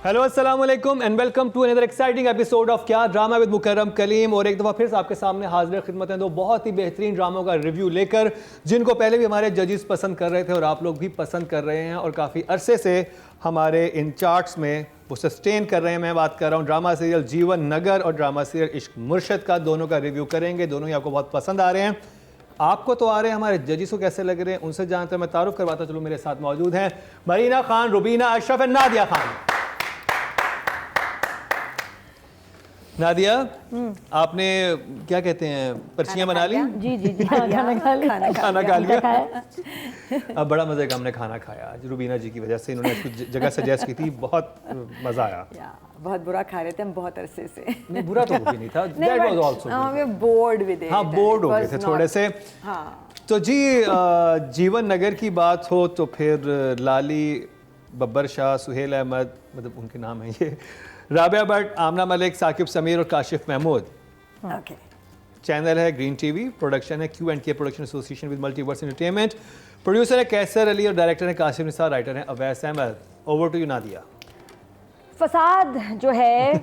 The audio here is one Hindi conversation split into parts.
हेलो अस्सलाम वालेकुम and welcome to another exciting episode of क्या ड्रामा विद मुकर्रम कलीम। और एक दफ़ा फिर से आपके सामने हाजिर खिदमत हैं दो बहुत ही बेहतरीन ड्रामों का रिव्यू लेकर, जिनको पहले भी हमारे जजेस पसंद कर रहे थे और आप लोग भी पसंद कर रहे हैं और काफ़ी अरसे से हमारे इन चार्ट्स में वो सस्टेन कर रहे हैं। मैं बात कर रहा हूँ ड्रामा सीरियल जीवन नगर और ड्रामा सीरियल इश्क मुर्शद का। दोनों का रिव्यू करेंगे, दोनों ही आपको बहुत पसंद आ रहे हैं। आपको तो आ रहे हैं, हमारे जजेस को कैसे लग रहे हैं उनसे जानते हैं। मैं तारुफ करवाता चलूँ, मेरे साथ मौजूद हैं मरीना खान, रुबीना अशरफ एंड नादिया खान। नादिया, आपने क्या कहते हैं पर्चियां बना ली? जी जी जी, खाना खा लिया। अब बड़ा मजे का हमने खाना खाया आज रुबीना जी की वजह से। इन्होंने कुछ जगह सजेस्ट की थी, बहुत मजा आया। बहुत बुरा खा रहे थे हम बहुत अरसे से। नहीं, बुरा तो वो भी नहीं था। That was also good. Board with it. हाँ, बोर्ड हो गए थे थोड़े से। हाँ। तो जी जीवन नगर की बात हो तो फिर लाली, बब्बर शाह, सुहेल अहमद, मतलब उनके नाम है ये, राबिया भट्ट, आमना मलिक, साकिब समीर और काशिफ महमूद। ओके। चैनल है ग्रीन टीवी, प्रोडक्शन है Q&K production association with multiverse entertainment, producer है कैसर अली और डायरेक्टर है कासिम निसार, राइटर है Awais Ahmed. Over to you Nadia. फसाद जो है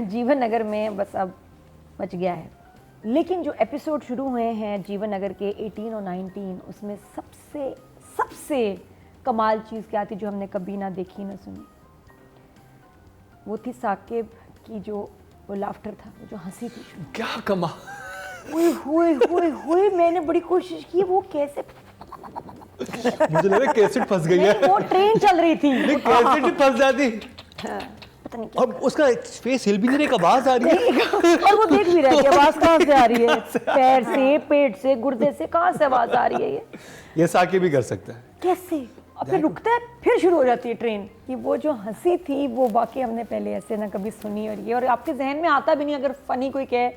जीवन नगर में बस अब मच गया है, लेकिन जो एपिसोड शुरू हुए हैं जीवन नगर के 18 और 19, उसमें सबसे कमाल चीज़ क्या थी जो हमने कभी ना देखी ना सुनी, वो थी साकिब की जो वो लाफ्टर था, वो जो हंसी थी। क्या कमाल! हुए मैंने बड़ी कोशिश की, वो कैसे मुझे लगा कैसेट फंस गई है। वो ट्रेन चल रही थी, कैसेट ही फंस जाती। पता नहीं और उसका फेस हिल भी नहीं रही, एक आवाज आ रही है और वो देख भी रहा है कि आवाज कहाँ से आ रही है, पैर से, पेट से, गुर्दे से, कहाँ से आवाज आ रही है ये साकिब भी कर सकता है। कैसे? और फिर रुकता है, फिर शुरू हो जाती है ट्रेन। कि वो जो हंसी थी वो वाकई हमने पहले ऐसे ना कभी सुनी, और ये और आपके जहन में आता भी नहीं, अगर फनी कोई कहे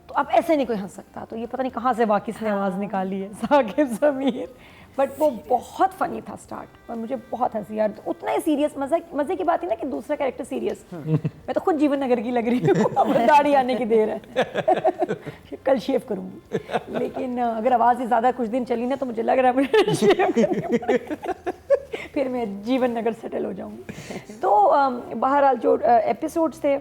तो आप ऐसे नहीं कोई हंस सकता। तो ये पता नहीं कहाँ से वाकई इसने आवाज़ निकाली है, साकिब समीर। बट वो बहुत फनी था स्टार्ट, और मुझे बहुत हंसी यार। तो उतना ही सीरियस मज़े की बात है ना कि दूसरा कैरेक्टर सीरियस। मैं तो खुद जीवन नगर की लग रही हूँ, अब दाढ़ी आने की देर है कल शेव करूँगी, लेकिन अगर आवाज़ ही ज़्यादा कुछ दिन चली ना तो मुझे लग रहा है मुझे शेव करनी पड़ेगी, फिर मैं जीवन नगर सेटल हो जाऊँगी। तो बहरहाल जो एपिसोड्स थे,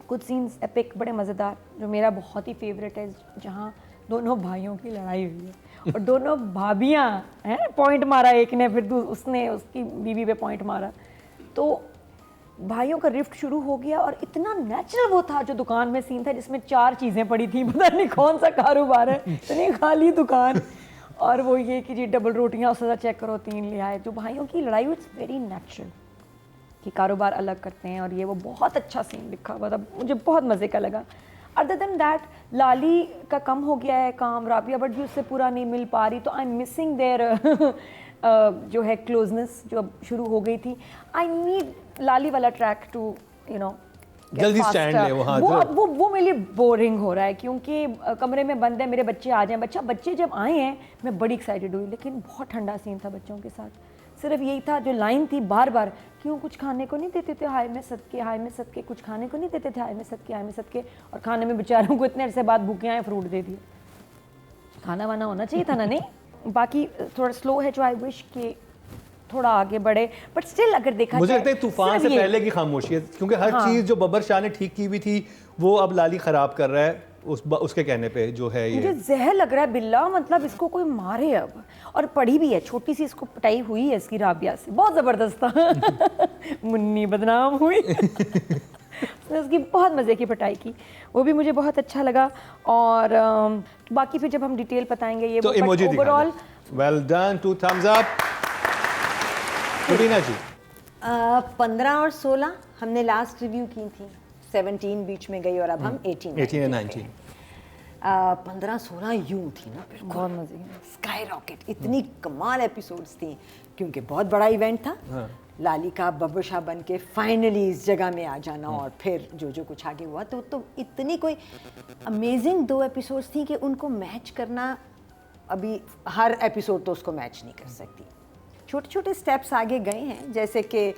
कुछ सीन्स एपिक, बड़े मज़ेदार, जो मेरा बहुत ही फेवरेट है, जहाँ दोनों भाइयों की लड़ाई हुई है और दोनों भाभियाँ हैं, पॉइंट मारा एक ने, फिर उसने उसकी बीवी पे पॉइंट मारा, तो भाइयों का रिफ्ट शुरू हो गया। और इतना नेचुरल वो था, जो दुकान में सीन था जिसमें 4 चीज़ें पड़ी थी, पता नहीं कौन सा कारोबार है, इतनी खाली दुकान, और वो ये कि जी डबल रोटियाँ उससे चेक करो 3 ले आए। जो भाइयों की लड़ाई, इट्स वेरी नेचुरल कि कारोबार अलग करते हैं, और ये वो बहुत अच्छा सीन लिखा हुआ था, मुझे बहुत मज़े का लगा। अदर देन दैट, लाली का कम हो गया है काम, राबिया बट भी उससे पूरा नहीं मिल पा रही, तो आई एम मिसिंग देयर जो है क्लोजनेस जो अब शुरू हो गई थी। आई नीड लाली वाला ट्रैक टू यू नो जल्दी स्टैंड ले वो मेरे लिए बोरिंग हो रहा है, क्योंकि कमरे में बंद है, मेरे बच्चे आ जाएं। बच्चे जब आए हैं मैं बड़ी एक्साइटेड हुई, लेकिन बहुत ठंडा सीन था बच्चों के साथ। सिर्फ यही था, जो लाइन थी बार बार, क्यों कुछ खाने को नहीं देते थे, हाय में सदके, हाय में सदके, कुछ खाने को नहीं देते थे, हाय में सदके, हाय में सदके। और खाने में बेचारों को इतने अरसे बाद भूखे आए, फ्रूट दे दिए। खाना वाना होना चाहिए था ना। नहीं, बाकी थोड़ा स्लो है, जो आई विश कि थोड़ा आगे बढ़े, बट स्टिल अगर देखा मुझे लगता है तूफान से पहले की खामोशी है, क्योंकि हर चीज़ जो बब्बर शाह ने ठीक की हुई थी वो अब लाली खराब कर रहा है उसके कहने पे, जो है ये मुझे जहर लग रहा है बिल्ला, मतलब इसको कोई मारे अब। और पढ़ी भी है, छोटी सी इसको पिटाई हुई है इसकी राबिया से, बहुत ज़बरदस्त था मुन्नी बदनाम हुई उसने उसकी बहुत मज़े की पिटाई की, वो भी मुझे बहुत अच्छा लगा। और बाकी फिर जब हम डिटेल बताएंगे ये तो emoji overall well done, 2 thumbs up। Rubina ji, 15 और 16 हमने लास्ट रिव्यू की थी, 17 बीच में गई, और अब हम 18 and 19। 15-16 यूं थी ना, बहुत मज़े की, स्काई रॉकेट, इतनी कमाल एपिसोड्स थी, क्योंकि बहुत बड़ा इवेंट था। हाँ। लाली का बब्बर शाह बन के फाइनली इस जगह में आ जाना, और फिर जो कुछ आगे हुआ, तो इतनी कोई अमेजिंग 2 एपिसोड्स थी कि उनको मैच करना, अभी हर एपिसोड तो उसको मैच नहीं कर सकती। छोटे छोटे स्टेप्स आगे गए हैं, जैसे कि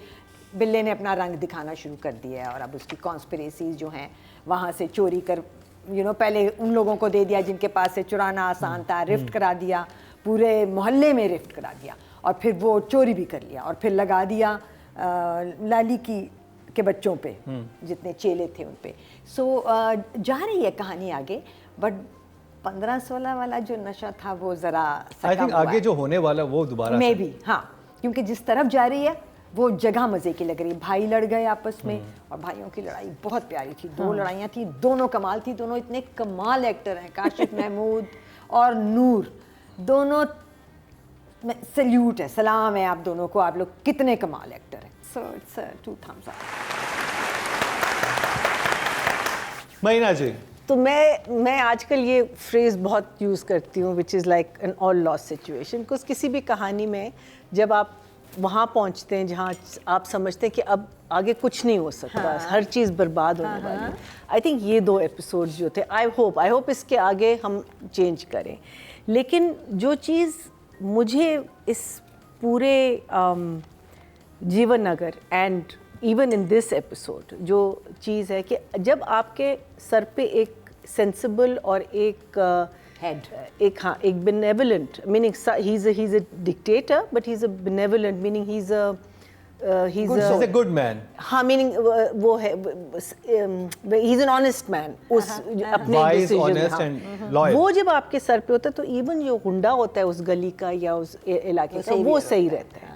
बिल्ले ने अपना रंग दिखाना शुरू कर दिया है, और अब उसकी कॉन्स्पिरेसीज जो हैं वहाँ से चोरी कर पहले उन लोगों को दे दिया जिनके पास से चुराना आसान था, रिफ्ट करा दिया, पूरे मोहल्ले में रिफ्ट करा दिया, और फिर वो चोरी भी कर लिया, और फिर लगा दिया लाली की के बच्चों पे, जितने चेले थे उन पे। सो जा रही है कहानी आगे, बट 15-16 वाला जो नशा था वो ज़रा आई थिंक आगे जो होने वाला वो दोबारा मे बी, हाँ, क्योंकि जिस तरफ जा रही है वो जगह मज़े की लग रही है। भाई लड़ गए आपस में, और भाइयों की लड़ाई बहुत प्यारी थी। 2 लड़ाइयाँ थी, दोनों कमाल थी। दोनों इतने कमाल एक्टर हैं, काशिफ महमूद और नूर, दोनों सल्यूट है, सलाम है आप दोनों को। आप लोग कितने कमाल एक्टर हैं। So it's 2 thumbs up। महीना जी। तो मैं आजकल ये फ्रेज़ बहुत यूज़ करती हूँ, which is like an all loss situation. Because किसी भी कहानी में जब आप वहाँ पहुँचते हैं जहाँ आप समझते हैं कि अब आगे कुछ नहीं हो सकता, हर चीज़ बर्बाद होने वाली है। आई थिंक ये 2 एपिसोड्स जो थे, आई होप इसके आगे हम चेंज करें। लेकिन जो चीज़ मुझे इस पूरे Jeevan Nagar and even in this episode जो चीज़ है कि जब आपके सर पे एक सेंसिबल और एक एक benevolent, meaning he's a dictator, but he's a benevolent, meaning he's a good man. हाँ, meaning वो है, he's an honest man, उस अपने Wise, decision में, honest हाँ। and loyal. वो जब आपके सर पे होता है तो इवन जो गुंडा होता है उस गली का या उस इलाके का, वो सही रहता है।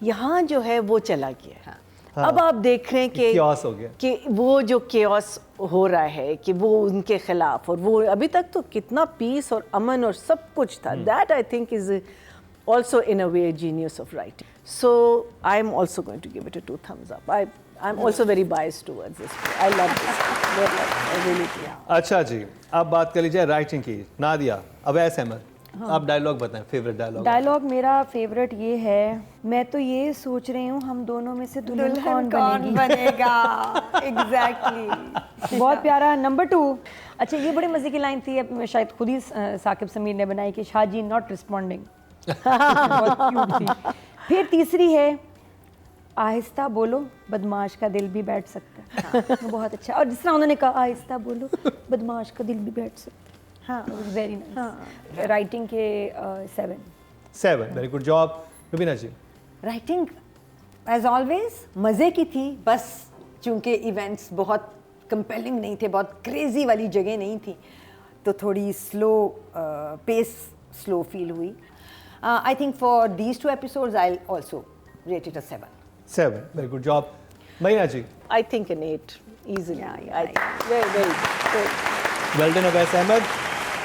यहाँ जो है वो चला गया। अब आप देख रहे हैं कि chaos हो गया, कि वो जो केओस हो रहा है कि वो उनके खिलाफ, और वो अभी तक तो कितना पीस और अमन और सब कुछ था। That I think is also in a way a genius of writing. So I am also going to give it a 2 thumbs up. I'm also very biased towards this. I love this. I really do. अच्छा जी, अब बात कर लीजिए राइटिंग की। नादिया, अवैस अहमद, आप डायलॉग बताएं, फेवरेट डायलॉग। डायलॉग मेरा फेवरेट ये है, मैं तो ये सोच रही हूँ हम दोनों में से दुल्हन कौन बनेगा। एग्जैक्टली। बहुत प्यारा। नंबर 2, अच्छा ये बड़ी मज़े की लाइन थी, अब शायद खुद ही साकिब समीर ने बनाई कि शाहजी नॉट रिस्पॉन्डिंग। बहुत क्यूट थी। फिर तीसरी है, आहिस्ता बोलो बदमाश का दिल भी बैठ सकता है। बहुत अच्छा। और जिस तरह उन्होंने कहा आहिस्ता बोलो बदमाश का दिल भी बैठ सकता है। हाँ, वेरी नाइस। राइटिंग के 7, वेरी गुड जॉब। रुबीना जी। राइटिंग एज ऑलवेज मज़े की थी, बस चूंकि इवेंट्स बहुत कंपेलिंग नहीं थे, बहुत क्रेजी वाली जगह नहीं थी, तो थोड़ी पेस स्लो फील हुई। I think for these 2 episodes I'll also rate it a 7. 7, very good job. महीना जी। I think an 8 easily. Yeah, Very good. Well done Awais Ahmed.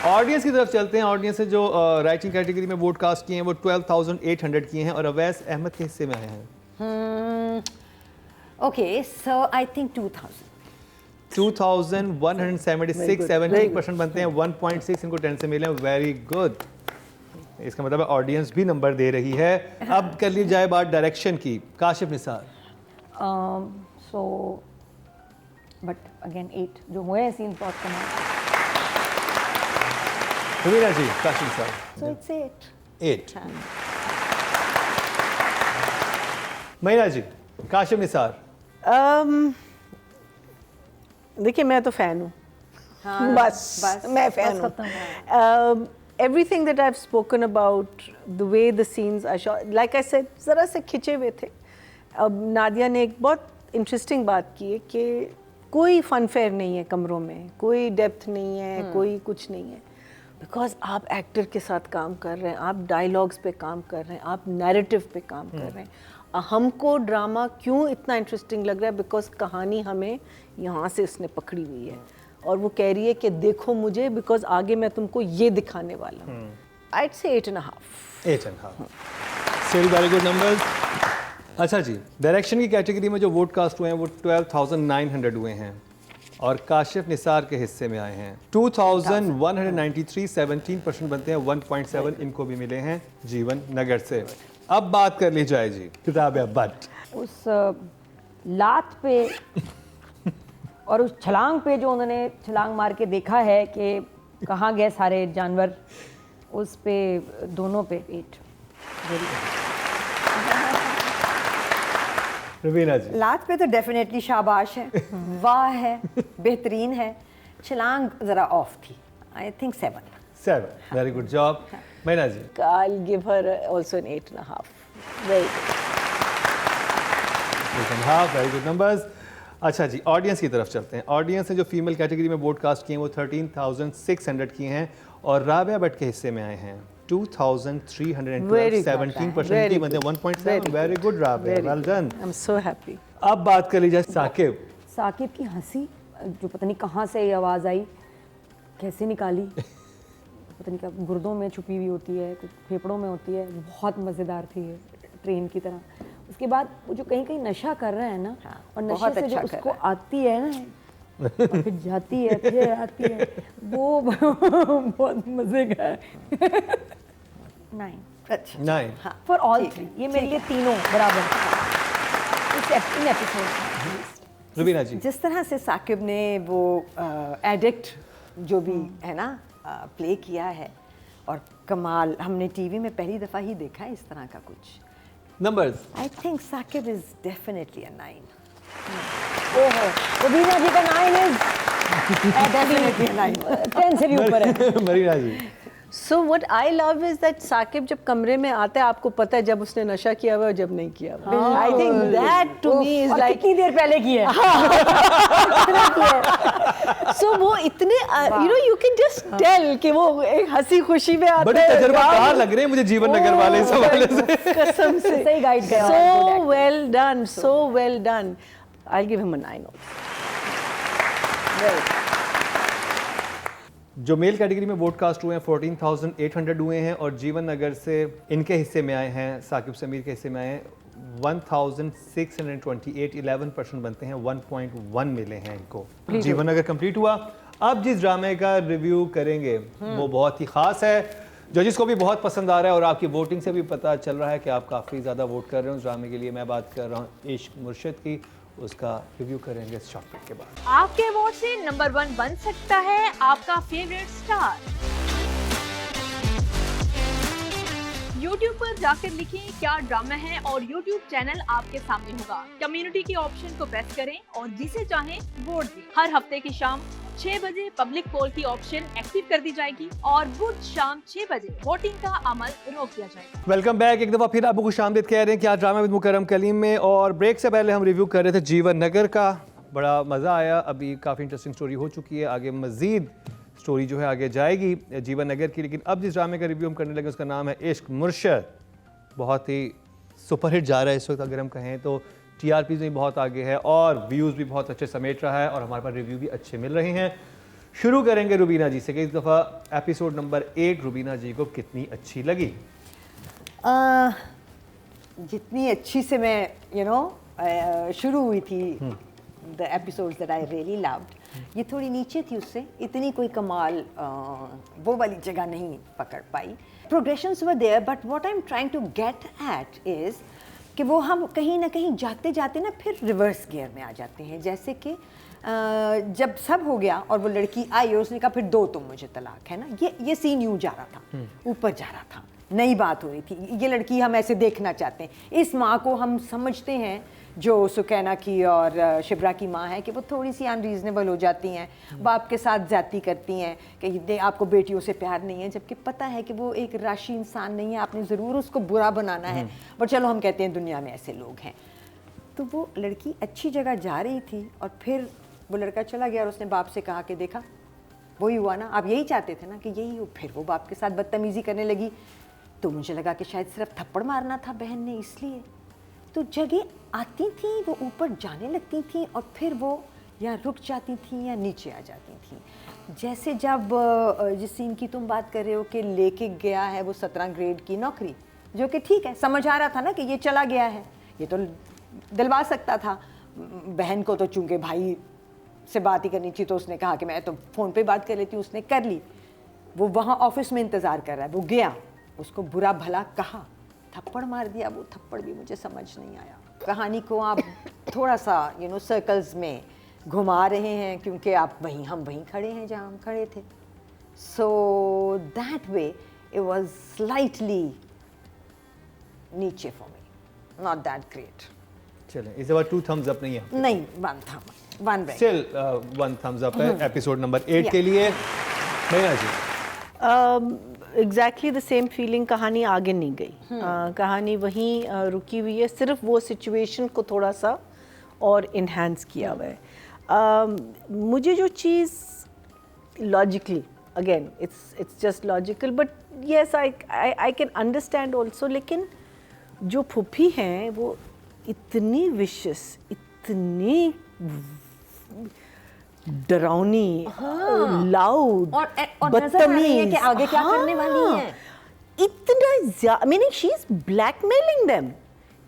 Audience की तरफ चलते हैं। ऑडियंस से जो राइटिंग कैटेगरी में वोट कास्ट किए हैं वो 12,800 किए हैं और अवैस अहमद के हिस्से में आए हैं। Okay, so I think 2,000. 2,176, 70% बनते हैं। 1.6 इनको 10 से मिले। Very good. इसका मतलब ऑडियंस भी नंबर दे रही है। अब कर ली जाए बात डायरेक्शन की। Kashif Nisar. So but again 8 जो हुए हैं सीन बहुत कमाल। रुबीना जी। काशिफ निसार। So it's 8. 8। महीना जी। काशिफ निसार। देखिए मैं तो फ़ैन हूँ। बस मैं फ़ैन हूँ। Everything that I've spoken about, the way the scenes are shot, like I said, ज़रा से खिंचे हुए थे। अब नादिया ने एक बहुत इंटरेस्टिंग बात की है कि कोई फनफेयर नहीं है कमरों में, कोई डेप्थ नहीं है, कोई कुछ नहीं है, बिकॉज आप एक्टर के साथ काम कर रहे हैं, आप डायलॉग्स पे काम कर रहे हैं, आप नैरेटिव पे काम कर रहे हैं। हमको ड्रामा क्यों इतना इंटरेस्टिंग लग रहा है, बिकॉज कहानी हमें यहाँ से उसने पकड़ी हुई है और वो कह रही है कि देखो मुझे, बिकॉज आगे मैं तुमको ये दिखाने वाला हूँ। I'd say 8.5. 8.5। Still very good numbers. अच्छा जी, डायरेक्शन की कैटेगरी में जो वोट कास्ट हुए हैं वो 12,900 हुए हैं और काशिफ निसार के हिस्से में आए हैं 2,193, 17% बनते हैं। 1.7 इनको भी मिले हैं जीवन नगर से। अब बात कर ली जाए जी किताब बट उस लात पे और उस छलांग पे जो उन्होंने छलांग मार के देखा है कि कहाँ गए सारे जानवर, उस पे दोनों पे 8। रुबीना जी। लात पे तो डेफिनेटली शाबाश है, वाह है, बेहतरीन है। छलांग ज़रा ऑफ थी। I think 7। Very good job. महीना जी। I'll give her also an 8.5. Very good. 8.5, very good numbers. अच्छा जी, ऑडियंस की तरफ चलते हैं। ऑडियंस ने जो फीमेल कैटेगरी में वोट कास्ट किए हैं वो 13,600 किए हैं और राबिया भट्ट के हिस्से में आए हैं 2,312, Very good. 17% की बंदे 1.7। Very good Rabia, well done. I'm so happy. अब बात कर लीजिए साकिब। साकिब की हंसी जो पता नहीं कहाँ से ये आवाज़ आई, कैसे निकाली, पता नहीं क्या गुर्दों में छुपी हुई होती है, कुछ फेफड़ों में होती है, बहुत मज़ेदार थी ये, ट्रेन की तरह। उसके बाद वो जो कहीं कहीं नशा कर रहा है ना, और नशे बहुत से जो अच्छा कर उसको रहा आती है ना, और फिर जाती है, फिर आती है, वो बहुत मज़े का है। 9 अच्छा 9। फॉर ऑल 3, ये मेरे लिए तीनों बराबर इन एपिसोड। रुबीना जी। जिस तरह से साकिब ने वो एडिक्ट जो भी है ना प्ले किया है, और कमाल, हमने टीवी में पहली दफ़ा ही देखा है इस तरह का कुछ। Numbers. I think Saqib is definitely a 9। ओहो, रुबीना जी का 9 इज डेफिनेटली अ 9। 10 से भी ऊपर है। मरीना जी। So what I love is that Saqib जब कमरे में आता है आपको पता है जब उसने नशा किया हुआ है और जब नहीं किया हुआ। I think that to me is और like कितनी देर पहले की है? so वो इतने you can just tell कि वो एक हंसी खुशी में आता बड़े है। तजुर्बा कहाँ लग रहे हैं मुझे जीवन नगर वाले इस हवाले से। कसम से सही गाइड किया। so well done, so well done. I'll give him a 9 also. जो मेल कैटेगरी में वोट कास्ट हुए हैं 14,800 हुए हैं और जीवन नगर से इनके हिस्से में आए हैं, साकिब समीर के हिस्से में आए हैं 1,628, 11% बनते हैं, 1.1 मिले हैं इनको। जीवन नगर कंप्लीट हुआ। अब जिस ड्रामे का रिव्यू करेंगे वो बहुत ही खास है, जजिस को भी बहुत पसंद आ रहा है और आपकी वोटिंग से भी पता चल रहा है कि आप काफ़ी ज़्यादा वोट कर रहे हो उस ड्रामे के लिए। मैं बात कर रहा हूँ इश्क मुर्शिद की, उसका रिव्यू करेंगे इस शॉर्ट के बाद। आपके वोट से नंबर 1 बन सकता है आपका फेवरेट स्टार। YouTube पर जाकर लिखें क्या ड्रामा है और YouTube चैनल आपके सामने होगा। कम्युनिटी के ऑप्शन को प्रेस करें और जिसे चाहें वोट दें। हर हफ्ते की शाम 6 बजे पब्लिक पोल की ऑप्शन एक्टिव कर दी जाएगी और बुध शाम 6 बजे वोटिंग का अमल रोक दिया जाएगा। Welcome back. एक दफ़ा फिर आपको खुशामदीद कह रहे हैं क्या ड्रामा विद मुकर्रम कलीम में, और ब्रेक से पहले हम रिव्यू कर रहे थे जीवन नगर का। बड़ा मज़ा आया, अभी काफ़ी इंटरेस्टिंग स्टोरी हो चुकी है, आगे मज़ीद स्टोरी जो है आगे जाएगी जीवन नगर की। लेकिन अब जिस ड्रामे का रिव्यू हम करने लगे उसका नाम है इश्क मुर्शिद। बहुत ही सुपरहिट जा रहा है इस वक्त, अगर हम कहें तो TRPs में बहुत आगे है और व्यूज़ भी बहुत अच्छे समेट रहा है और हमारे पास रिव्यू भी अच्छे मिल रहे हैं। शुरू करेंगे रुबीना जी से कि इस दफ़ा एपिसोड नंबर 8 रुबीना जी को कितनी अच्छी लगी? जितनी अच्छी से मैं शुरू हुई थी the episodes that I really loved, ये थोड़ी नीचे थी उससे, इतनी कोई कमाल वो वाली जगह नहीं पकड़ पाई। Progressions were there, but what I am trying to get at is कि वो हम कहीं ना कहीं जाते जाते ना फिर रिवर्स गियर में आ जाते हैं। जैसे कि जब सब हो गया और वो लड़की आई और उसने कहा फिर दो तुम मुझे तलाक, है ना, ये सीन यूँ जा रहा था, ऊपर जा रहा था, नई बात हो रही थी। ये लड़की हम ऐसे देखना चाहते हैं। इस माँ को हम समझते हैं जो सुकैना की और शिब्रा की माँ है कि वो थोड़ी सी अनरीजनेबल हो जाती हैं, बाप के साथ ज़्यादती करती हैं कि आपको बेटियों से प्यार नहीं है, जबकि पता है कि वो एक राशि इंसान नहीं है, आपने ज़रूर उसको बुरा बनाना है, पर चलो हम कहते हैं दुनिया में ऐसे लोग हैं। तो वो लड़की अच्छी जगह जा रही थी और फिर वो लड़का चला गया और उसने बाप से कहा कि देखा वही हुआ ना, आप यही चाहते थे ना कि यही हो। फिर वो बाप के साथ बदतमीज़ी करने लगी, तो मुझे लगा कि शायद सिर्फ थप्पड़ मारना था बहन ने, इसलिए तो जगह आती थी वो ऊपर जाने लगती थी और फिर वो या रुक जाती थी या नीचे आ जाती थी। जैसे जब जिस सीन की तुम बात कर रहे हो कि लेके गया है वो 17 ग्रेड की नौकरी, जो कि ठीक है, समझ आ रहा था ना कि ये चला गया है, ये तो दिलवा सकता था बहन को, तो चूंकि भाई से बात ही करनी थी तो उसने कहा कि मैं तो फ़ोन पे बात कर लेती हूँ, उसने कर ली। वो वहाँ ऑफिस में इंतज़ार कर रहा है, वो गया, उसको बुरा भला कहा, थप्पड़ मार दिया। वो थप्पड़ भी मुझे समझ नहीं आया। कहानी को आप थोड़ा सा सर्कल्स में घुमा रहे हैं क्योंकि आप वहीं हम वहीं खड़े हैं जहाँ हम खड़े थे। So that way it was slightly नीचे for me, not that great. चलें, इस बार 2 thumbs up नहीं है, नहीं, one break, still 1 thumbs up है एपिसोड नंबर 8 के लिए। महीना जी। एग्जैक्टली द सेम फीलिंग, कहानी आगे नहीं गई, कहानी वहीं रुकी हुई है, सिर्फ वो सिचुएशन को थोड़ा सा और इन्हांस किया हुआ है। मुझे जो चीज़ logically, again it's just logical, but yes I can understand also, लेकिन जो फूफी हैं वो इतनी विशस, इतनी डरावनी, लाउड, और नजर आ रही है कि आगे क्या करने वाली हैं। इतना ज्यादा, meaning she is blackmailing them,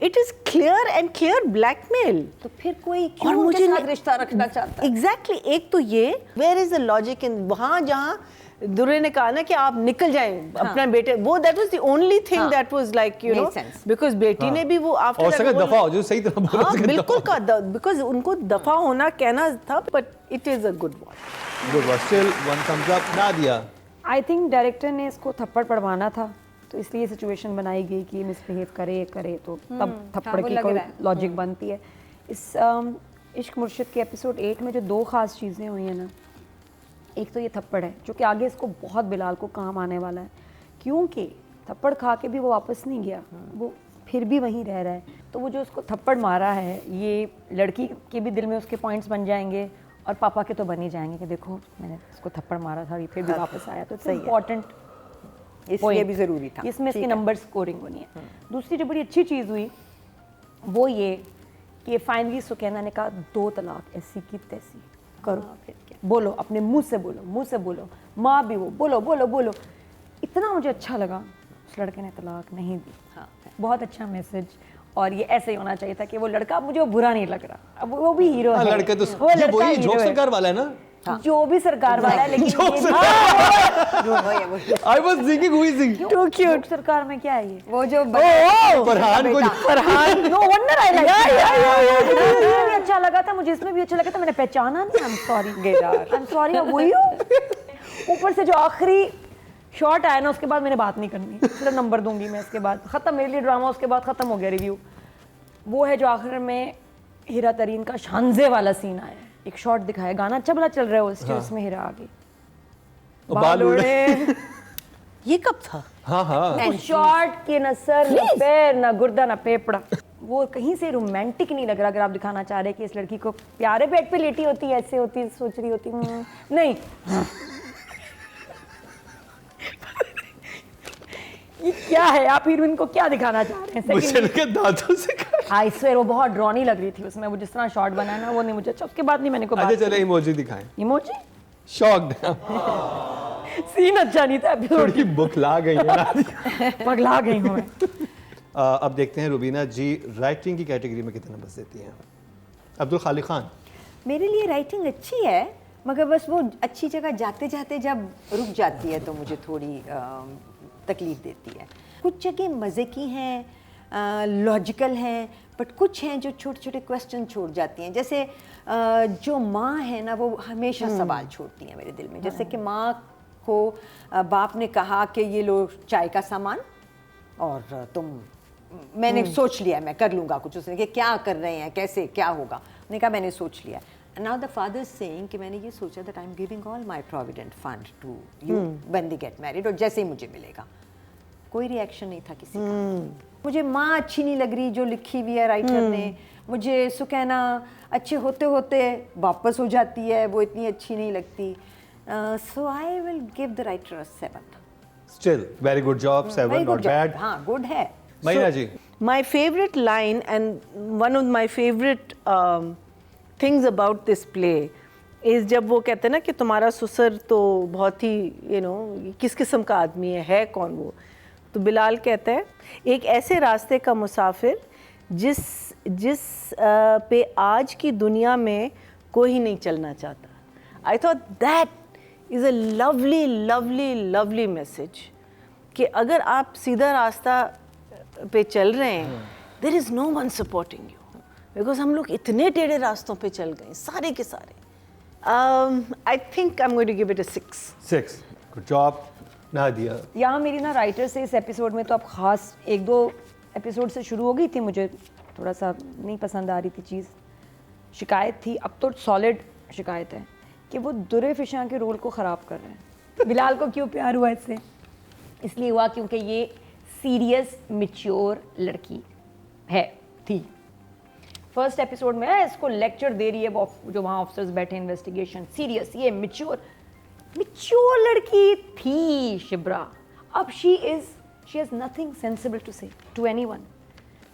it is clear and clear blackmail. तो फिर कोई क्यों उनके साथ रिश्ता रखना चाहता है? एग्जैक्टली, एक तो ये, where is the logic in, वहाँ जहाँ दुर्रे ने कहा ना कि आप निकल जाएं अपना बेटे, वो that was the only thing that was like you know, because बेटी ने भी वो आफ्टर और सके दफा हो जो सही तरह बोला, हाँ बिल्कुल का, बिकॉज उनको दफा होना कहना था, but it is a good watch. Good watch, still one thumbs up. Nadia, I think director ने इसको थप्पड़ पड़वाना था, तो इसलिए सिचुएशन बनाई गई कि मिसबिहेव करे तो तब थप्पड़ की कोई लॉजिक बनती है। इस इश्क मुर्शिद के एपिसोड 8 में जो 2 खास चीज़ें हुई हैं ना, एक तो ये थप्पड़ है जो कि आगे इसको बहुत बिलाल को काम आने वाला है, क्योंकि थप्पड़ खा के भी वो वापस नहीं गया, वो फिर भी वहीं रह रहा है। तो वो जो उसको थप्पड़ मारा है, ये लड़की के भी दिल में उसके पॉइंट्स बन जाएंगे और पापा के तो बन ही जाएंगे कि देखो मैंने उसको थप्पड़ मारा था, ये फिर भी वापस आया। तो सही इम्पॉर्टेंट, इसलिए भी ज़रूरी था, इसमें इसके नंबर स्कोरिंग होनी है। दूसरी जो बड़ी अच्छी चीज़ हुई वो ये कि फाइनली सुकैना ने कहा 2 तलाक ऐसी की तैसी करो, फिर क्या बोलो, अपने मुंह से बोलो, माँ भी वो बोलो। इतना मुझे अच्छा लगा उस लड़के ने तलाक नहीं दी। हाँ, बहुत अच्छा मैसेज, और ये ऐसे ही होना चाहिए था कि वो लड़का, मुझे वो बुरा नहीं लग रहा। अब वो भी हीरो है, लड़के तो वो लड़का वही हीरो जोक है, सरकार वाला है ना, जो भी सरकार वाला है, लेकिन I was thinking who is he, too cute. सरकार में क्या है ये? वो जो Farhan no wonder I like, अच्छा लगा था मुझे, इसमें भी अच्छा लगा था, मैंने पहचाना नहीं। आई एम सॉरी वही हो। ऊपर से जो आखिरी शॉट आया ना, उसके बाद मैंने बात नहीं करनी, सिर्फ नंबर दूंगी मैं, इसके बाद खत्म मेरे लिए ड्रामा, उसके बाद खत्म हो गया रिव्यू। वो है जो आखिर में हीरा तरीन का शानजे वाला सीन आया, एक शॉट दिखाया, गाना अच्छा भला चल रहा है उस उसमें हीरा आ गई, बाल उड़े। ये कब था? हाँ उस शॉट के न सर न पैर न गुर्दा न पेपड़ा, वो कहीं से रोमांटिक नहीं लग रहा। अगर आप दिखाना चाह रहे हैं कि इस लड़की को प्यारे बेड पे लेटी होती है, ऐसे होती, सोच रही होती, नहीं ये क्या है, आप हीरोइन को क्या दिखाना चाह रहे हैं? मुझे लगा दांतों से आई स्वेयर वो बहुत ड्रॉनी लग रही थी उसमें, वो जिस तरह शॉट बना ना, वो नहीं मुझे अच्छा। उसके बाद नहीं मैंने को अच्छा चले इमोजी दिखाएं, इमोजी शॉक्ड, सीन अच्छा नहीं था एपिसोड थोड़ी बुखला गई है, पगला गई हूं मैं। अब देखते हैं रुबीना जी राइटिंग की कैटेगरी में कितने नंबर देती हैं। अब्दुल खालिक खान, मेरे लिए राइटिंग अच्छी है, मगर बस वो अच्छी जगह जाते जाते जब रुक जाती है तो मुझे थोड़ी तकलीफ देती है। कुछ जगह मज़े की हैं, लॉजिकल हैं, बट कुछ हैं जो छोटे छोटे क्वेश्चन छोड़ जाती हैं। जैसे जो माँ है ना, वो हमेशा सवाल छोड़ती हैं मेरे दिल में। जैसे कि माँ को बाप ने कहा कि ये लो चाय का सामान, और मैंने सोच लिया मैं कर लूँगा कुछ। उसने कहा क्या कर रहे हैं, कैसे, क्या होगा? मैंने कहा मैंने सोच लिया। Now the father is saying कि मैंने ये सोचा that I'm giving all my provident fund to you when they get married, और जैसे ही मुझे मिलेगा। कोई रिएक्शन नहीं था किसी का। मुझे माँ अच्छी नहीं लग रही जो लिखी हुई है राइटर ने। मुझे सुकैना अच्छे होते होते वापस हो जाती है, वो इतनी अच्छी नहीं लगती। So I will give the writer a 7. Still very good job, 7 not bad. हाँ, good है। महीना जी, My favorite line and one of my favorite things about this play is जब वो कहते हैं ना कि तुम्हारा ससुर तो बहुत ही किस किस्म का आदमी है कौन वो? तो बिलाल कहता है एक ऐसे रास्ते का मुसाफिर जिस पे आज की दुनिया में कोई नहीं चलना चाहता। I thought that is a lovely lovely lovely message कि अगर आप सीधा रास्ता पे चल रहे हैं, there is no one supporting you. Because हम लोग इतने टेढ़े रास्तों पे चल गए सारे के सारे। I think I am going to give it a 6. Good job Nadia. यहाँ मेरी ना राइटर से इस एपिसोड में तो अब ख़ास 1-2 एपिसोड से शुरू हो गई थी, मुझे थोड़ा सा नहीं पसंद आ रही थी चीज़, शिकायत थी। अब तो सॉलिड शिकायत है कि वो दुर्रे फिशां के रोल को ख़राब कर रहे हैं। बिलाल को क्यों प्यार हुआ इससे? इसलिए हुआ क्योंकि ये सीरियस मैच्योर लड़की थी। फर्स्ट एपिसोड में है, इसको लेक्चर दे रही है वो जो वहाँ ऑफिसर्स बैठे इन्वेस्टिगेशन, सीरियस, ये मिच्योर लड़की थी शिब्रा। अब she has nothing sensible to say to anyone.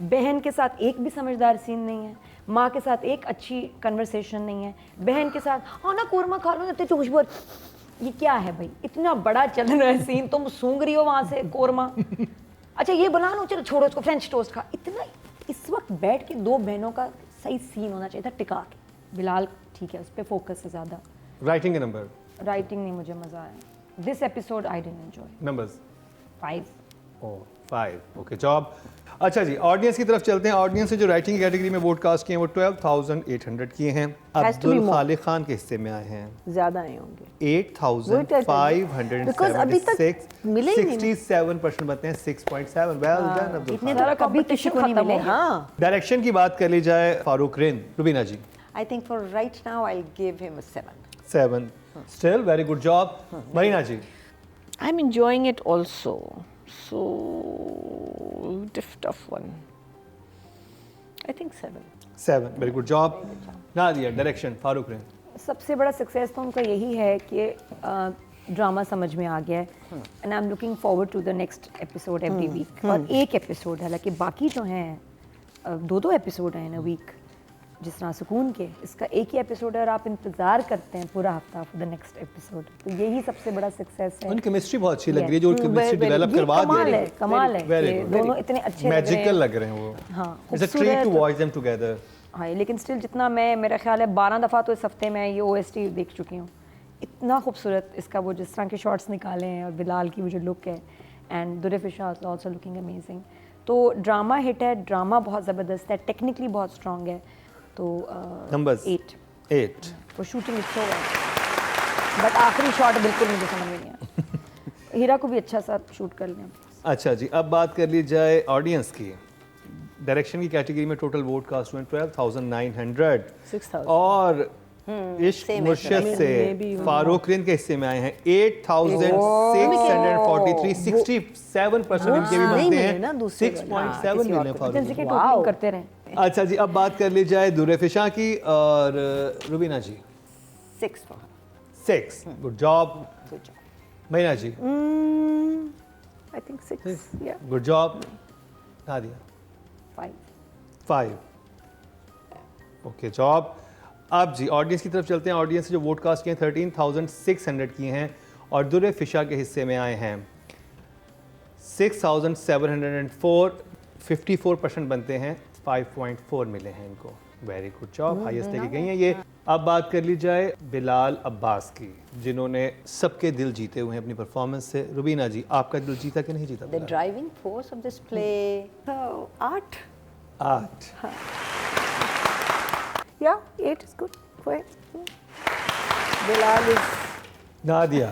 बहन के साथ एक भी समझदार सीन नहीं है, माँ के साथ एक अच्छी कन्वर्सेशन नहीं है, बहन के साथ हाँ ना कोरमा खा लो ना तो खुशबू। ये क्या है भाई, इतना बड़ा चल रहा है सीन, तुम सूंघ रही हो वहाँ से कोरमा। अच्छा ये बना लो, चलो छोड़ो इसको, फ्रेंच टोस्ट खा। इतना इस वक्त बैठ के दो बहनों का सही सीन होना चाहिए था टिका के। बिलाल ठीक है, उस पर फोकस है ज़्यादा। राइटिंग के नंबर? राइटिंग नहीं मुझे मज़ा आया this episode, I didn't enjoy. Numbers? 5। Oh 5, okay job. अच्छा जी, ऑडियंस की तरफ चलते हैं। ऑडियंस से जो राइटिंग की कैटेगरी में वोट कास्ट किए हैं वो 12,800 किए हैं। Has to be Abdul more. खालिक खान के हिस्से में आए हैं ज़्यादा आए होंगे। 8,576, अभी तक मिले ही नहीं। 67% बनते हैं 6.7। वेल डन अब्दुल इतने खान। तो कभी किसी को नहीं मिले। हाँ, डायरेक्शन की बात कर ली जाए, फारूक रिन, रुबीना जी? I think for right now I'll give him a 7. 7 still very good job. Marina ji? I'm enjoying it also. So tough one. I think 7. 7 very good job. Nadia, direction, Farooq रिन? सबसे बड़ा सक्सेस तो उनका यही है कि ड्रामा समझ में आ गया है and I am looking forward to the next episode every week. और एक एपिसोड, हालांकि बाकी जो हैं 2-2 एपिसोड हैं इन अ वीक, जिस तरह सुकून के, इसका एक ही एपिसोड है और आप इंतज़ार करते हैं पूरा हफ्ता फॉर द नेक्स्ट एपिसोड। तो यही सबसे बड़ा सक्सेस है। उनकी केमिस्ट्री बहुत अच्छी लग रही है, Yes. जो केमिस्ट्री डेवलप करवा दी कमाल है Very कि good. दोनों इतने अच्छे लग रहे मैजिकल हैं। लग रहे हैं वो। हाँ, इट्स अ ट्रीट टू खूबसूरत। Watch them together. हाँ, लेकिन स्टिल जितना मेरा ख्याल है 12 दफ़ा तो इस हफ्ते में ये OST देख चुकी हूँ। इतना खूबसूरत इसका वो जिस तरह के शॉट्स निकाले हैं और बिलाल की वो जो लुक है and Durefishan is also looking amazing. तो ड्रामा हिट है, ड्रामा बहुत ज़बरदस्त है, टेक्निकली बहुत स्ट्रॉन्ग है। तो नंबर्स? 8 वो शूटिंग इट्स ओवर, बट आखिरी शॉट बिल्कुल मुझे समझ में नहीं आया। हीरा को भी अच्छा सा शूट कर लें। अच्छा जी, अब बात कर ली जाए ऑडियंस की। डायरेक्शन की कैटेगरी में टोटल वोट कास्ट हुए 12,900 6,000. और इश्क मुर्शिद से फारूक रिन के हिस्से में आए हैं 8,643। 67% इनके भी नहीं बनते मिले हैं, ना दूसरे 6.7 मिले फारूक एजेंसी के रिन। टोटलिंग करते रहें। अच्छा जी, अब बात कर ली जाए दुरेफिशा की और रुबीना जी? 6 for her. 6, good job. Good job. महीना जी? I think 6. Yeah. Good job. Nadia? 5 okay job. अब जी ऑडियंस की तरफ चलते हैं। ऑडियंस से जो वोट कास्ट किए हैं 13,600 किए हैं और दुर्रे फिशा के हिस्से में आए हैं 6,704। 54% बनते हैं, 5.4 मिले हैं इनको। वेरी गुड जॉब, हाईएस्ट लेके गई हैं ये। अब बात कर ली जाए बिलाल अब्बास की, जिन्होंने सबके दिल जीते हुए हैं अपनी परफॉर्मेंस से। रुबीना जी, आपका दिल जीता कि नहीं जीता? The driving force of this play. 8. 8। Yeah, 8 is good for it. Bilal is Nadia?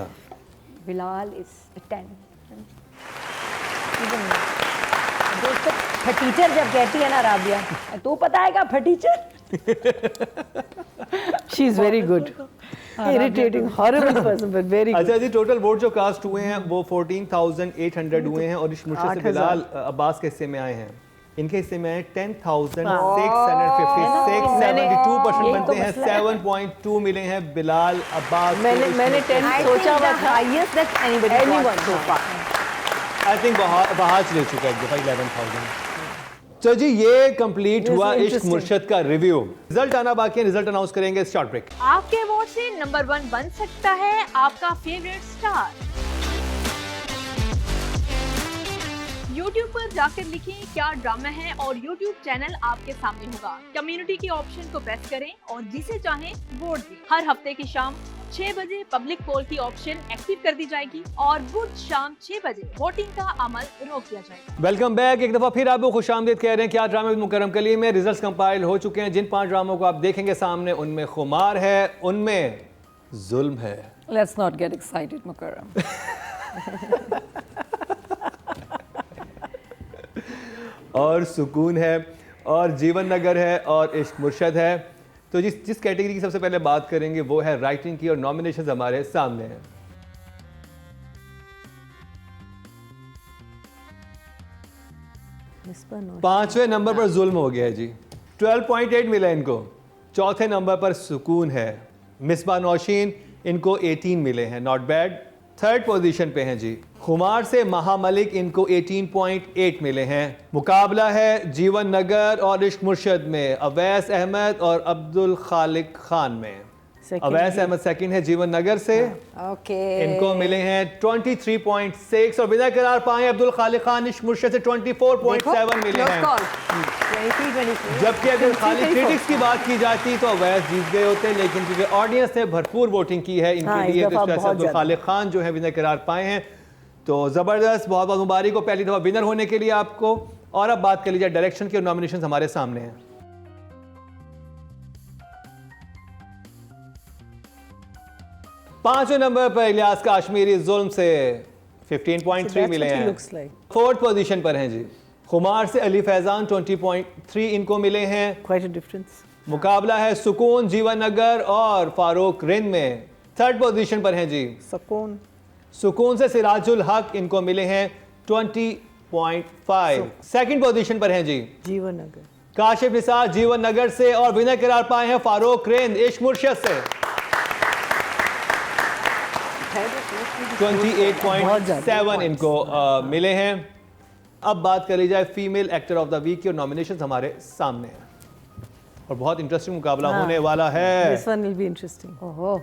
Bilal is 10। दोस्तों फटीचर जब कहती है ना राबिया, तो पता है क्या फटीचर? she is very good. Irritating, horrible person, but very good. अच्छा जी, टोटल वोट जो कास्ट हुए हैं वो 14,800 हुए हैं और इस मुश्किल से 8,000 बिलाल अब्बास के हिस्से में आए हैं। इनके हिस्से में आए 10,656। 72% बनते हैं, 7.2 मिले हैं बिलाल अब्बास को। मैंने 10 I think सोचा the हुआ था. highest that anybody Anyone. got so far. I think बहाज ले चुका है एक दफा 11,000। तो जी ये कंप्लीट हुआ इश्क interesting. मुर्शद का रिव्यू। रिजल्ट आना बाकी है, रिजल्ट अनाउंस करेंगे। Short break. आपके वोट से नंबर 1 बन सकता है आपका फेवरेट स्टार। YouTube पर जाकर लिखें क्या ड्रामा है और YouTube चैनल आपके सामने होगा। कम्युनिटी के ऑप्शन को प्रेस करें और जिसे चाहें वोट दें। हर हफ्ते की शाम 6 बजे पब्लिक पोल की ऑप्शन एक्टिव कर दी जाएगी और बुध शाम 6 बजे वोटिंग का अमल रोक दिया जाएगा। Welcome back. एक दफा फिर आपको खुशामदीद कह रहे हैं क्या ड्रामा विद मुकर्रम कलीम में। रिजल्ट्स कंपाइल हो चुके हैं। जिन 5 ड्रामों को आप देखेंगे सामने, उनमें खुमार है, उनमें जुल्म है। लेट्स नॉट गेट एक्साइटेड मुकर्रम। और सुकून है और जीवन नगर है और इश्क मुर्शद है। तो जिस कैटेगरी की सबसे पहले बात करेंगे वो है राइटिंग की और नॉमिनेशंस हमारे सामने हैं। Whisper no. 5वें नंबर पर जुल्म हो गया है जी। 12.8 मिला इनको। चौथे नंबर पर सुकून है। मिसबा नौशीन, इनको 18 मिले हैं, नॉट बैड। थर्ड पोजीशन पे हैं जी खुमार से महामलिक, इनको 18.8 मिले हैं। मुकाबला है जीवन नगर और इश्क मुर्शद में अवैस अहमद और अब्दुल खालिक खान में। अवैस अहमद सेकंड है जीवन नगर से, ओके इनको मिले हैं 23.6 और बिना करार पाए अब्दुल खालिक खान इश्क मुर्शद से 24.7 मिले हैं। जबकि अगर खाली क्रिटिक्स की बात की जाती तो अवैस जीत गए होते, लेकिन क्योंकि ऑडियंस ने भरपूर वोटिंग की है इनके लिए, तो इस अब्दुल खालिक खान जो है बिना करार पाए हैं। तो ज़बरदस्त, बहुत बहुत मुबारक हो पहली दफ़ा विनर होने के लिए आपको। और अब बात कर लीजिए डायरेक्शन की, और नॉमिनेशन हमारे सामने हैं। पांचवें नंबर पर इलियास काश्मीरी जुल्म से 15.3 मिले हैं। फोर्थ पोजीशन पर हैं जी खुमार से अली फैजान 20.3 इनको मिले हैं। Quite a difference. मुकाबला है सुकून जीवन नगर और फारूक रिंद में। थर्ड पोजीशन पर हैं जी सुकून से सिराजुल हक, इनको मिले हैं 20.5। सेकंड पोजीशन पर हैं जी जीवन नगर काशिफ निसार जीवन नगर से, और विनर करार पाए हैं फारूक रिंद इश्क मुर्शद से 28.7 इनको मिले हैं। अब बात करी जाए female actor of the week की, और नॉमिनेशंस हमारे सामने हैं और बहुत इंटरेस्टिंग मुकाबला होने वाला है। This one will be interesting. ओहो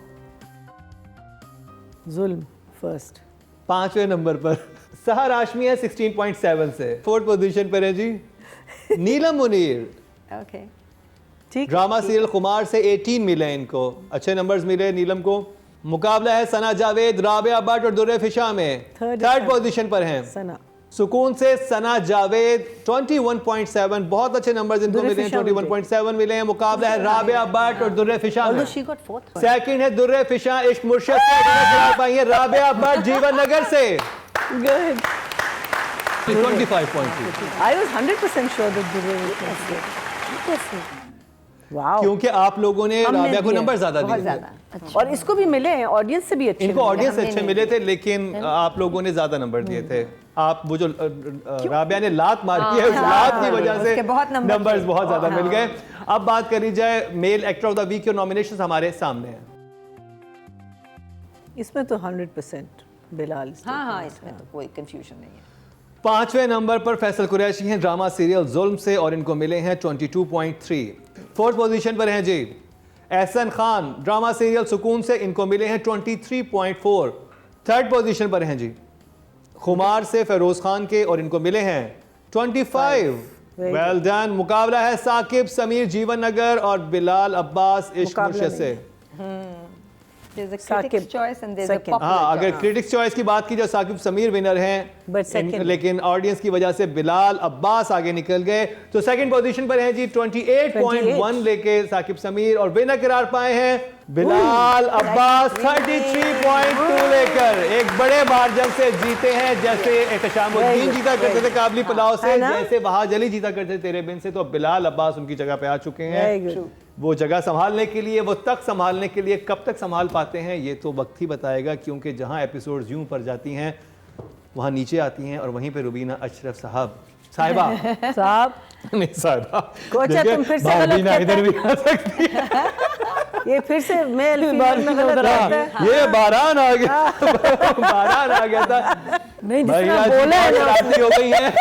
जुल्म फर्स्ट। पांचवें नंबर पर सहर हाशमी है 16.7 से। फोर्थ पोजीशन पर है जी नीलम मुनीर। ओके ठीक ड्रामा सीरियल खुमार से 18 मिले इनको, अच्छे नंबर्स मिले नीलम को। मुकाबला है सना जावेद, राबिया भट्ट और दुर्रे फिशा में। थर्ड पोजीशन पर हैं सना सुकून से सना जावेद 21.7, बहुत अच्छे नंबर्स इनको मिले हैं, 21.7 मिले हैं। मुकाबला है राबिया भट्ट और दुर्रे फिशा में। she got fourth. सेकंड है दुर्रे फिशा इश्क मुर्शद से, खिला पाई है राबिया भट्ट जीवन नगर से Good. 25.2। I was 100% sure that Durre was first. Wow. क्योंकि आप लोगों ने हमने राबिया को दिए, नंबर ज्यादा बहुत दिए, ज्यादा और इसको भी मिले हैं, ऑडियंस से भी अच्छे इनको मिले। ऑडियंस अच्छे मिले थे, लेकिन आप लोगों ने ज्यादा नंबर दिए थे। आप वो जो राबिया ने लात मारी है, उस लात की वजह से उसके बहुत नंबर्स थे। बहुत ज्यादा मिल गए। अब बात करी जाए male actor of the week के नॉमिनेशंस हमारे सामने हैं। इसमें तो 100% बिलाल। हाँ इसमें तो कोई कंफ्यूजन नहीं है। पांचवें नंबर पर फैसल कुरैशी हैं ड्रामा सीरियल जुल्म से, और इनको मिले हैं 22.3। फोर्थ पोजीशन पर हैं जी एहसन खान ड्रामा सीरियल सुकून से, इनको मिले हैं 23.4। थर्ड पोजीशन पर हैं जी खुमार से फेरोज खान के, और इनको मिले हैं 25। Well done. मुकाबला है साकिब समीर जीवन नगर और बिलाल अब्बास इश्क मुर्शद से। There's a Saqib, critic's choice and there's a second. popular हाँ, अगर choice. क्रिटिक्स चॉइस की बात की जाए साकिब समीर विनर हैं, But second. लेकिन ऑडियंस की वजह से बिलाल अब्बास आगे निकल गए। तो सेकंड पोजीशन पर हैं जी 28.1 लेके साकिब समीर, और विनर करार पाए हैं बिलाल अब्बास 33.2 लेकर। एक बड़े मार्जिन से जीते हैं, जैसे एहतशामुद्दीन जीता करते थे काबली पुलाव से, है ना? जैसे वहाज अली जीता करते थे तेरे बिन से, तो बिलाल अब्बास उनकी जगह पे आ चुके Very हैं। good. वो जगह संभालने के लिए, वो तक संभालने के लिए, कब तक संभाल पाते हैं ये तो वक्त ही बताएगा, क्योंकि जहां एपिसोड्स यूं पर जाती हैं वहां नीचे आती हैं, और वहीं पे रुबीना अशरफ साहिबा साहब नहीं साहिबा कोचा, देखिए, तुम फिर से भाभी गलत ना इधर कहते भी आ सकती है। ये फिर से मेल फीमेल में गलत रहता है। ये बारान आ गया, बारान आ गया था। नहीं भाई जिसने आज बोला है बहुत ना शरारती हो गई है।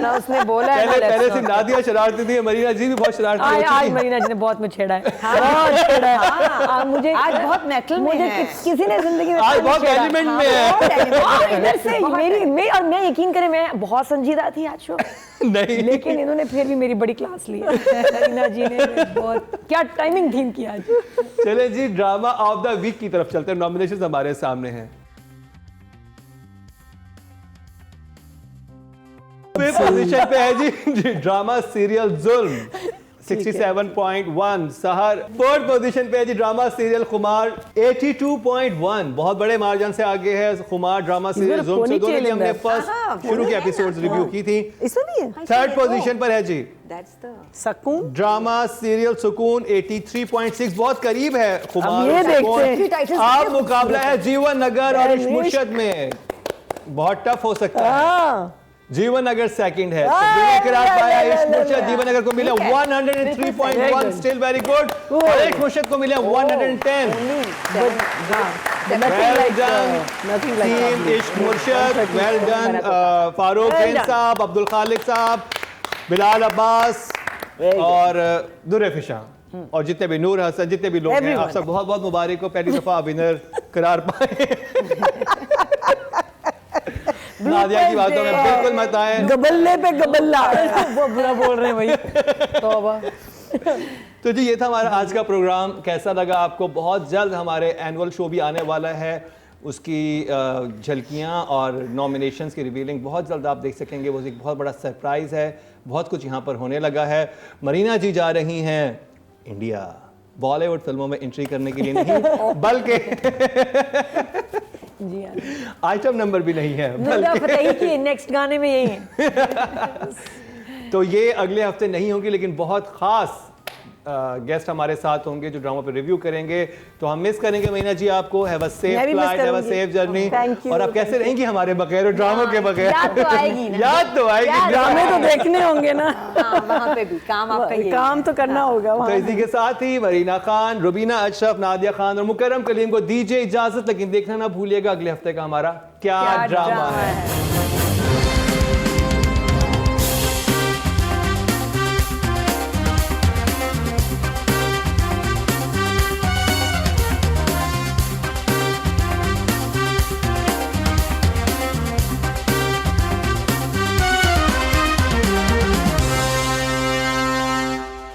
ना उसने बोला है ना, पहले let's से not. नादिया शरारती थी, मरीना जी भी बहुत शरारती आज होती आज थी। मरीना जी ने बहुत मुझे छेड़ा है, बहुत छेड़ा है। मुझे आज बहुत मेटल में मुझे है। किसी ने जिंदगी में आज इतना बहुत नहीं छेड़ा। एलिमेंट में है। बहुत element हाँ, है। इधर से बहुत मेरी है। मैं और मैं यकीन करें मैं बहुत संजीदा थी आज शो, नहीं लेकिन इन्होंने फिर भी मेरी बड़ी क्लास ली है। मरीना जी ने बहुत क्या टाइमिंग थी इनकी आज। चले जी ड्रामा ऑफ द वीक की तरफ चलते हैं। नॉमिनेशंस हमारे सामने हैं। पोजीशन पे है जी ड्रामा सीरियल जुल्म 67.1 सहर। फोर्थ पोजीशन पे है जी ड्रामा सीरियल खुमार 82.1, बहुत बड़े मार्जिन से आगे है खुमार ड्रामा सीरियल जुल्म से। दोनों की हमने फर्स्ट शुरू के एपिसोड्स रिव्यू की थी। इसमें भी है थर्ड पोजीशन पर है जी That's the सकून। ड्रामा सीरियल सुकून 83.6, बहुत करीब है खुमार ये और देखते सुकून। हैं। अब मुकाबला है जीवन नगर और इश्क मुर्शद में, बहुत टफ हो सकता है। हाँ जीवन अगर सेकंड है तो बिना करार पाया इश्क मुर्शद जीवन अगर को मिले 103.1 स्टिल वेरी गुड और एक मुर्शद को मिले 110 वेल डन टीम इश्क मुर्शद वेल डन फारूक खान साहब अब्दुल खालिक साहब बिलाल अब्बास और दुरेफिशा और जितने भी नूर हसन जितने भी लोग हैं आप सब बहुत बहुत मुबारक हो पहली दफा विनर करार पाए नादिया की बातों में बिल्कुल मत आए गबल्ले पे गबल्ला वो बुरा बोल रहे हैं भाई तौबा। तो जी ये था हमारा आज का प्रोग्राम कैसा लगा आपको बहुत जल्द हमारे एनुअल शो भी आने वाला है उसकी झलकियाँ और नॉमिनेशंस की रिवीलिंग बहुत जल्द आप देख सकेंगे वो एक बहुत बड़ा सरप्राइज़ है बहुत कुछ यहाँ पर होने लगा है मरीना जी जा रही हैं इंडिया बॉलीवुड फिल्मों में एंट्री करने के लिए नहीं बल्कि जी हाँ आइटम नंबर भी नहीं है नुसरत फतेही की नेक्स्ट गाने में यही है। तो ये अगले हफ्ते नहीं होगी लेकिन बहुत खास गेस्ट हमारे साथ होंगे जो ड्रामा पे रिव्यू करेंगे तो हम मिस करेंगे महीना जी आपको हैव अ सेफ मैं भी miss फ्लाइट हैव अ करूंगी। सेफ जर्नी Thank you, और आप कैसे रहेंगी हमारे बगैर ड्रामों के बगैर याद तो आएगी ना। याद तो आएगी ड्रामे तो देखने होंगे ना हाँ, वहाँ पे भी काम आपका ये काम तो करना होगा तो वहाँ इसी के साथ ही मरीना खान रुबीना अशरफ नादिया खान और मुकर्रम कलीम को दीजिए इजाजत लेकिन देखना ना भूलिएगा अगले हफ्ते का हमारा क्या ड्रामा है।